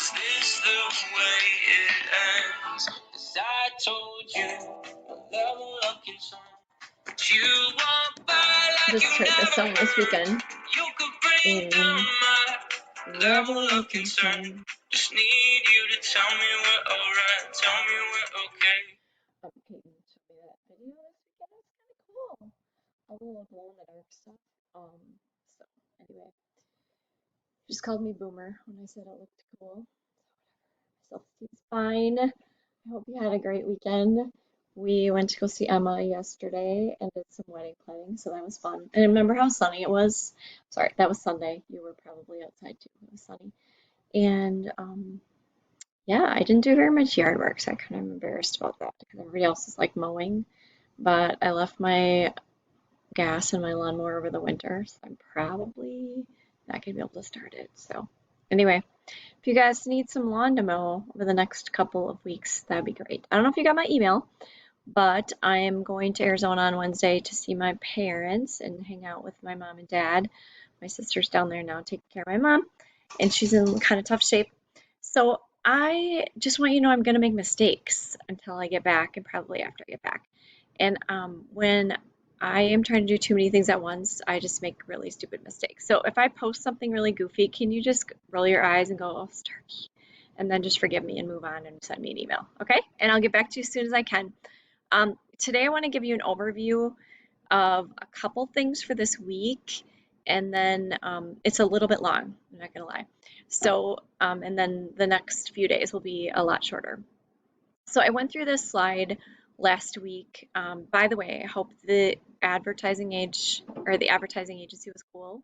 Is this the way it ends? 'Cause I told you I'll never look in some. But you walk by like Just heard this song this weekend. you could bring down my level of concern. Just need you to tell me we're alright, tell me we're okay. Peyton showed me that video this weekend. It's kind of cool. All the little glow in the dark stuff. So anyway, she just called me boomer when I said it looked cool. Self-esteem's fine. I hope you had a great weekend. We went to go see Emma yesterday and did some wedding planning, so that was fun. And remember how sunny it was? Sorry, that was Sunday. You were probably outside too. It was sunny. And yeah, I didn't do very much yard work, so I kind of embarrassed about that because everybody else is like mowing. But I left my gas in my lawnmower over the winter, so I'm probably not gonna be able to start it. So anyway, if you guys need some lawn to mow over the next couple of weeks, that'd be great. I don't know if you got my email, but I'm going to Arizona on Wednesday to see my parents and hang out with my mom and dad. My sister's down there now taking care of my mom, and she's in kind of tough shape. So I just want you to know I'm going to make mistakes until I get back and probably after I get back. And when I am trying to do too many things at once, I just make really stupid mistakes. So if I post something really goofy, can you just roll your eyes and go, oh, Starkey, and then just forgive me and move on and send me an email, okay? And I'll get back to you as soon as I can. Today I want to give you an overview of a couple things for this week, and then it's a little bit long, I'm not gonna lie. So, and then the next few days will be a lot shorter. So I went through this slide last week. By the way, I hope the advertising agency was cool.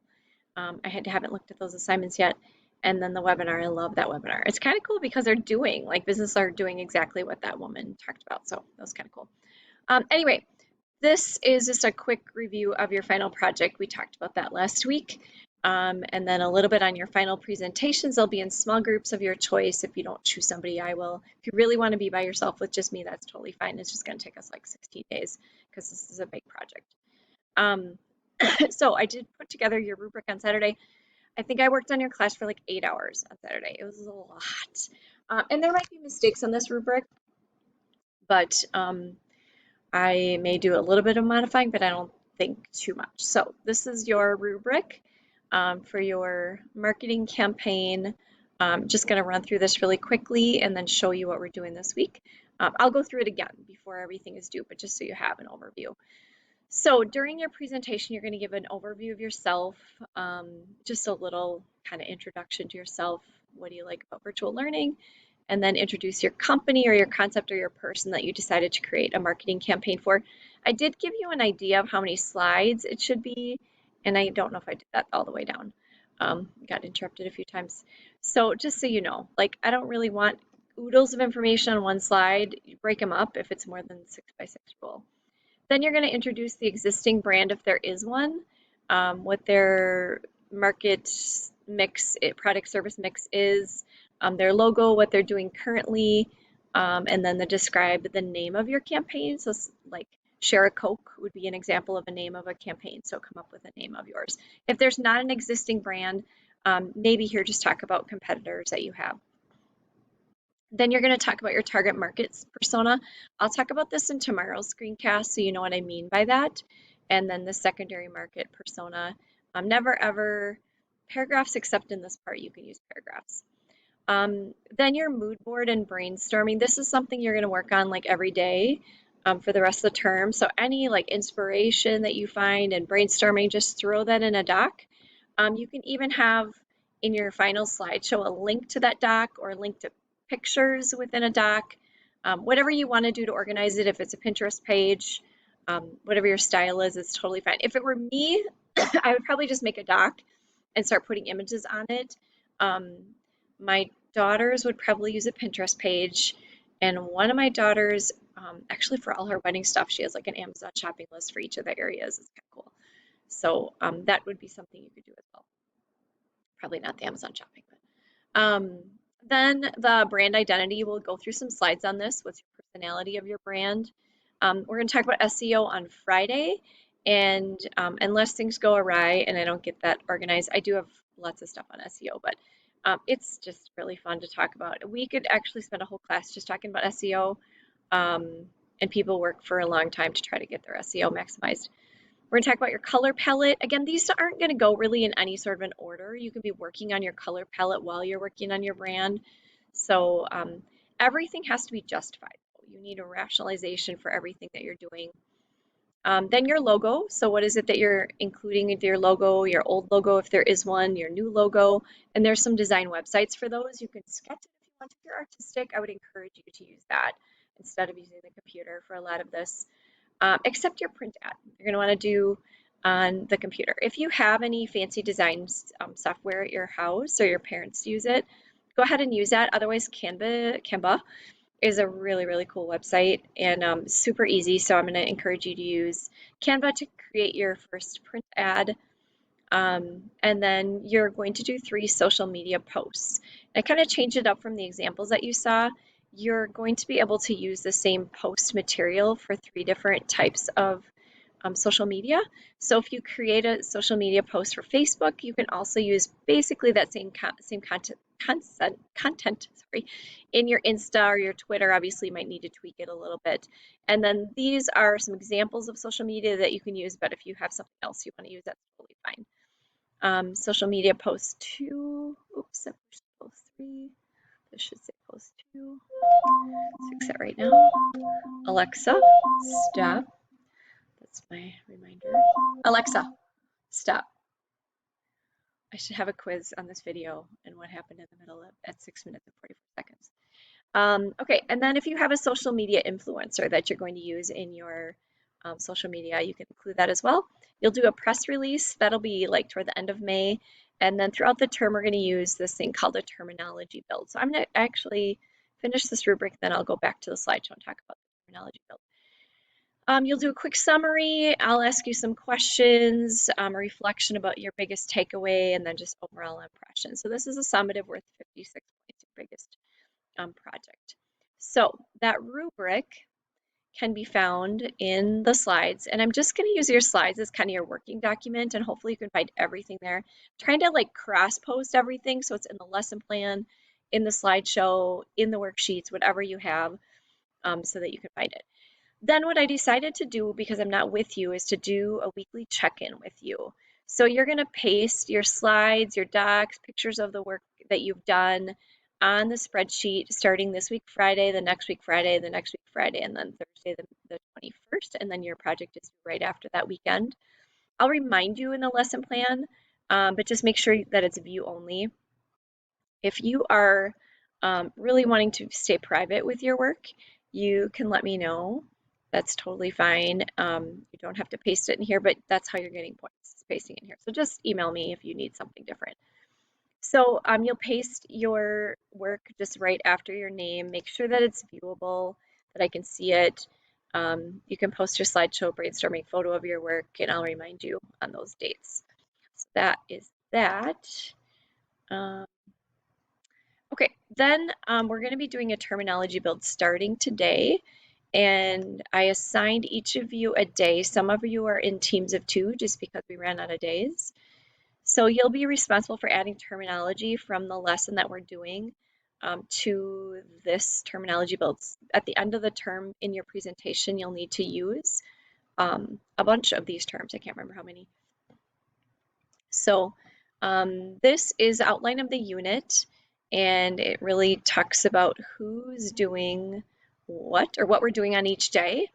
I haven't looked at those assignments yet. And then the webinar, I love that webinar. It's kind of cool because they're doing, like businesses are doing exactly what that woman talked about. So that was kind of cool. Anyway, this is just a quick review of your final project. We talked about that last week. And then a little bit on your final presentations. They'll be in small groups of your choice. If you don't choose somebody, I will. If you really want to be by yourself with just me, that's totally fine. It's just going to take us like 16 days because this is a big project. So I did put together your rubric on Saturday. I think I worked on your class for like 8 hours on Saturday. It was a lot. And there might be mistakes on this rubric, but I may do a little bit of modifying, but I don't think too much. So this is your rubric for your marketing campaign. I'm just going to run through this really quickly and then show you what we're doing this week. I'll go through it again before everything is due, but just so you have an overview. So during your presentation, you're going to give an overview of yourself, just a little kind of introduction to yourself. What do you like about virtual learning? And then introduce your company or your concept or your person that you decided to create a marketing campaign for. I did give you an idea of how many slides it should be, and I don't know if I did that all the way down. Got interrupted a few times. So just so you know, like I don't really want oodles of information on one slide. You break them up if it's more than 6x6 rule. Then you're going to introduce the existing brand if there is one, what their market mix, product service mix is, their logo, what they're doing currently, and then describe the name of your campaign. So like Share a Coke would be an example of a name of a campaign. So come up with a name of yours. If there's not an existing brand, maybe here just talk about competitors that you have. Then you're going to talk about your target markets persona. I'll talk about this in tomorrow's screencast so you know what I mean by that. And then the secondary market persona. Never ever paragraphs except in this part you can use paragraphs. Then your mood board and brainstorming. This is something you're going to work on like every day for the rest of the term. So any like inspiration that you find and brainstorming, just throw that in a doc. You can even have in your final slideshow a link to that doc or a link to pictures within a doc, whatever you want to do to organize it. If it's a Pinterest page, whatever your style is, it's totally fine. If it were me, I would probably just make a doc and start putting images on it. My daughters would probably use a Pinterest page, and one of my daughters, actually for all her wedding stuff, she has like an Amazon shopping list for each of the areas. It's kind of cool. So that would be something you could do as well. Probably not the Amazon shopping, but then the brand identity, we'll go through some slides on this. What's your personality of your brand? We're going to talk about SEO on Friday, and unless things go awry and I don't get that organized, I do have lots of stuff on SEO, but It's just really fun to talk about. We could actually spend a whole class just talking about SEO, and people work for a long time to try to get their SEO maximized. We're going to talk about your color palette. Again, these aren't going to go really in any sort of an order. You can be working on your color palette while you're working on your brand. So everything has to be justified. You need a rationalization for everything that you're doing. Then your logo. So what is it that you're including into your logo, your old logo if there is one, your new logo, and there's some design websites for those. You can sketch it if you want. If you're artistic, I would encourage you to use that instead of using the computer for a lot of this. Except your print ad. You're going to want to do on the computer. If you have any fancy design software at your house or your parents use it, go ahead and use that. Otherwise, Canva is a really, really cool website and super easy. So I'm going to encourage you to use Canva to create your first print ad. And then you're going to do 3 social media posts. I kind of changed it up from the examples that you saw. You're going to be able to use the same post material for 3 different types of social media. So if you create a social media post for Facebook, you can also use basically that same content in your Insta or your Twitter. Obviously, you might need to tweak it a little bit. And then these are some examples of social media that you can use, but if you have something else you want to use, that's totally fine. Social media post 2, oops, I pushed post 3. This should say post 2. Fix it right now. Alexa, stop. That's my reminder. Alexa, stop. I should have a quiz on this video and what happened in the middle at 6 minutes and 44 seconds. Okay, and then if you have a social media influencer that you're going to use in your social media, you can include that as well. You'll do a press release. That'll be like toward the end of May. And then throughout the term, we're going to use this thing called a terminology build. So I'm going to actually finish this rubric, then I'll go back to the slideshow and talk about the terminology build. You'll do a quick summary. I'll ask you some questions, a reflection about your biggest takeaway, and then just overall impression. So this is a summative worth 56 points, your biggest project. So that rubric can be found in the slides, and I'm just going to use your slides as kind of your working document, and hopefully you can find everything there. I'm trying to like cross-post everything so it's in the lesson plan, in the slideshow, in the worksheets, whatever you have, so that you can find it. Then what I decided to do, because I'm not with you, is to do a weekly check-in with you. So you're going to paste your slides, your docs, pictures of the work that you've done on the spreadsheet starting this week Friday, the next week Friday, the next week Friday, and then Thursday the 21st, and then your project is right after that weekend. I'll remind you in the lesson plan, but just make sure that it's view only. If you are really wanting to stay private with your work, you can let me know. That's totally fine. You don't have to paste it in here, but that's how you're getting points, pasting in here. So just email me if you need something different. So you'll paste your work just right after your name. Make sure that it's viewable, that I can see it. You can post your slideshow brainstorming photo of your work, and I'll remind you on those dates. So that is that. Okay, then we're going to be doing a terminology build starting today, and I assigned each of you a day. Some of you are in teams of 2 just because we ran out of days. So you'll be responsible for adding terminology from the lesson that we're doing to this terminology build. At the end of the term in your presentation, you'll need to use a bunch of these terms. I can't remember how many. So this is outline of the unit, and it really talks about who's doing what or what we're doing on each day.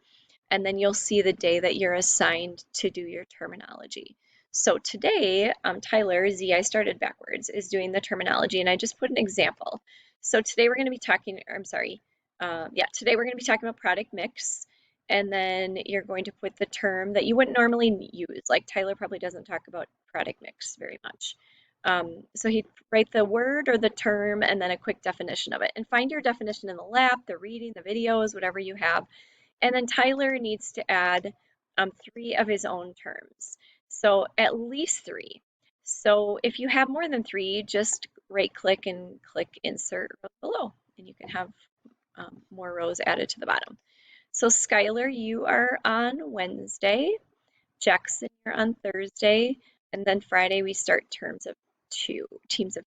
And then you'll see the day that you're assigned to do your terminology. So today, Tyler, Z, I started backwards, is doing the terminology, and I just put an example. So today we're going to be talking, today we're going to be talking about product mix, and then you're going to put the term that you wouldn't normally use. Like Tyler probably doesn't talk about product mix very much. So he'd write the word or the term and then a quick definition of it. And find your definition in the lab, the reading, the videos, whatever you have. And then Tyler needs to add 3 of his own terms. So at least 3. So if you have more than 3, just right click and click insert below, and you can have more rows added to the bottom. So Skylar, you are on Wednesday. Jackson, you're on Thursday. And then Friday we start teams of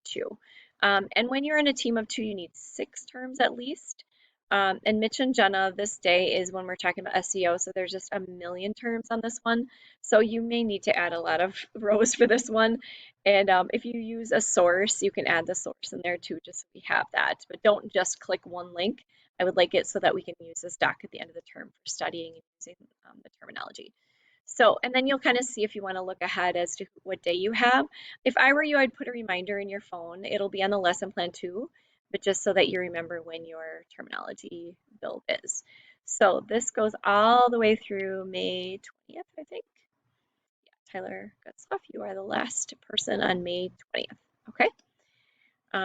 2. And when you're in a team of 2, you need 6 terms at least. And Mitch and Jenna, this day is when we're talking about SEO, so there's just a million terms on this one. So you may need to add a lot of rows for this one. And if you use a source, you can add the source in there too, just so we have that. But don't just click one link. I would like it so that we can use this doc at the end of the term for studying and using the terminology. So, and then you'll kind of see if you want to look ahead as to what day you have. If I were you, I'd put a reminder in your phone. It'll be on the lesson plan too, but just so that you remember when your terminology build is. So this goes all the way through May 20th, I think. Yeah, Tyler, good stuff. You are the last person on May 20th. Okay.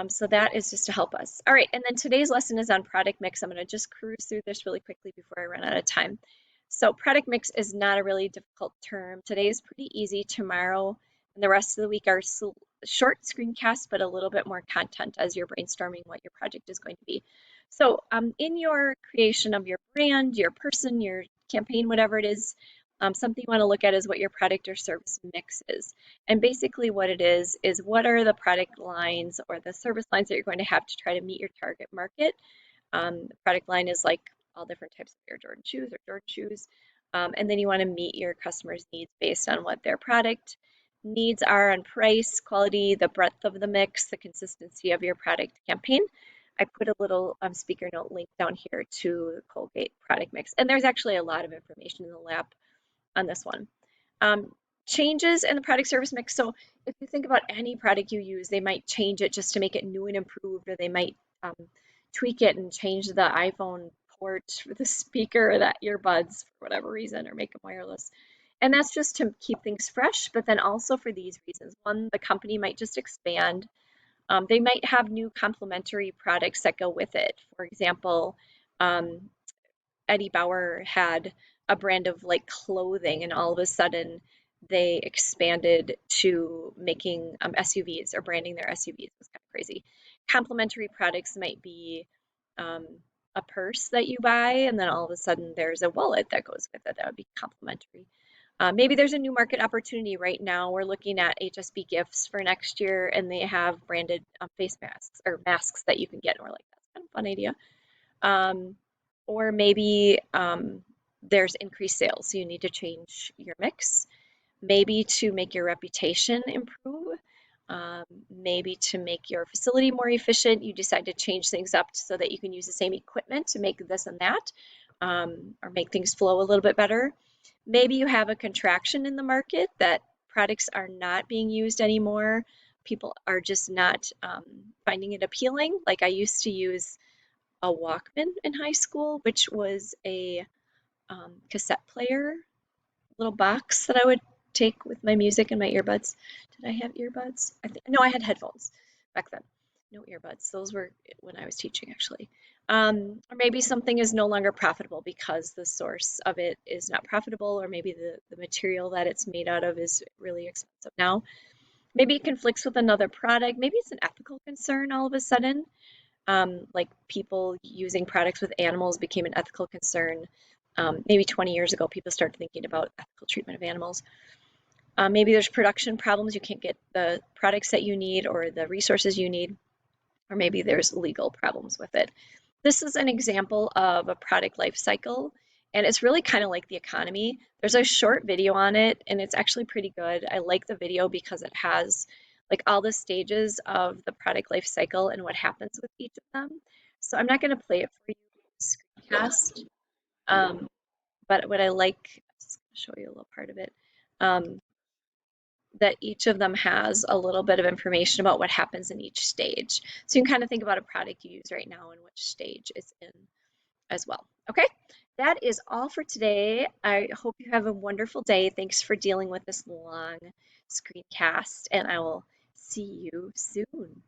So that is just to help us. All right, and then today's lesson is on product mix. I'm going to just cruise through this really quickly before I run out of time. So product mix is not a really difficult term. Today is pretty easy. Tomorrow and the rest of the week are short screencasts, but a little bit more content as you're brainstorming what your project is going to be. So in your creation of your brand, your person, your campaign, whatever it is, something you want to look at is what your product or service mix is. And basically what it is what are the product lines or the service lines that you're going to have to try to meet your target market. The product line is like all different types of Air Jordan shoes or Jordan shoes. And then you want to meet your customers' needs based on what their product needs are on price, quality, the breadth of the mix, the consistency of your product campaign. I put a little speaker note link down here to the Colgate product mix. And there's actually a lot of information in the lab on this one. Changes in the product service mix. So if you think about any product you use, they might change it just to make it new and improved, or they might tweak it and change the iPhone port for the speaker or that earbuds for whatever reason, or make them wireless. And that's just to keep things fresh, but then also for these reasons. One, the company might just expand. They might have new complementary products that go with it. For example, Eddie Bauer had a brand of like clothing, and all of a sudden they expanded to making SUVs or branding their SUVs. It was kind of crazy. Complementary products might be a purse that you buy, and then all of a sudden there's a wallet that goes with it. That would be complementary. Maybe there's a new market opportunity right now. We're looking at HSB gifts for next year, and they have branded face masks or masks that you can get. And we're like, that's kind of a fun idea. Or maybe there's increased sales, so you need to change your mix. Maybe to make your reputation improve. Maybe to make your facility more efficient, you decide to change things up so that you can use the same equipment to make this and that, or make things flow a little bit better. Maybe you have a contraction in the market that products are not being used anymore. People are just not finding it appealing. Like I used to use a Walkman in high school, which was a cassette player, little box that I would take with my music and my earbuds. Did I have earbuds? No, I had headphones back then. No earbuds. Those were when I was teaching, actually. Or maybe something is no longer profitable because the source of it is not profitable, or maybe the material that it's made out of is really expensive now. Maybe it conflicts with another product. Maybe it's an ethical concern all of a sudden. Like people using products with animals became an ethical concern. Maybe 20 years ago, people started thinking about ethical treatment of animals. Maybe there's production problems. You can't get the products that you need or the resources you need, or maybe there's legal problems with it. This is an example of a product life cycle, and it's really kind of like the economy. There's a short video on it, and it's actually pretty good. I like the video because it has like all the stages of the product life cycle and what happens with each of them. So I'm not going to play it for you in the screencast, but what I like, I'm just going to show you a little part of it, that each of them has a little bit of information about what happens in each stage. So you can kind of think about a product you use right now and which stage it's in as well. Okay, that is all for today. I hope you have a wonderful day. Thanks for dealing with this long screencast, and I will see you soon.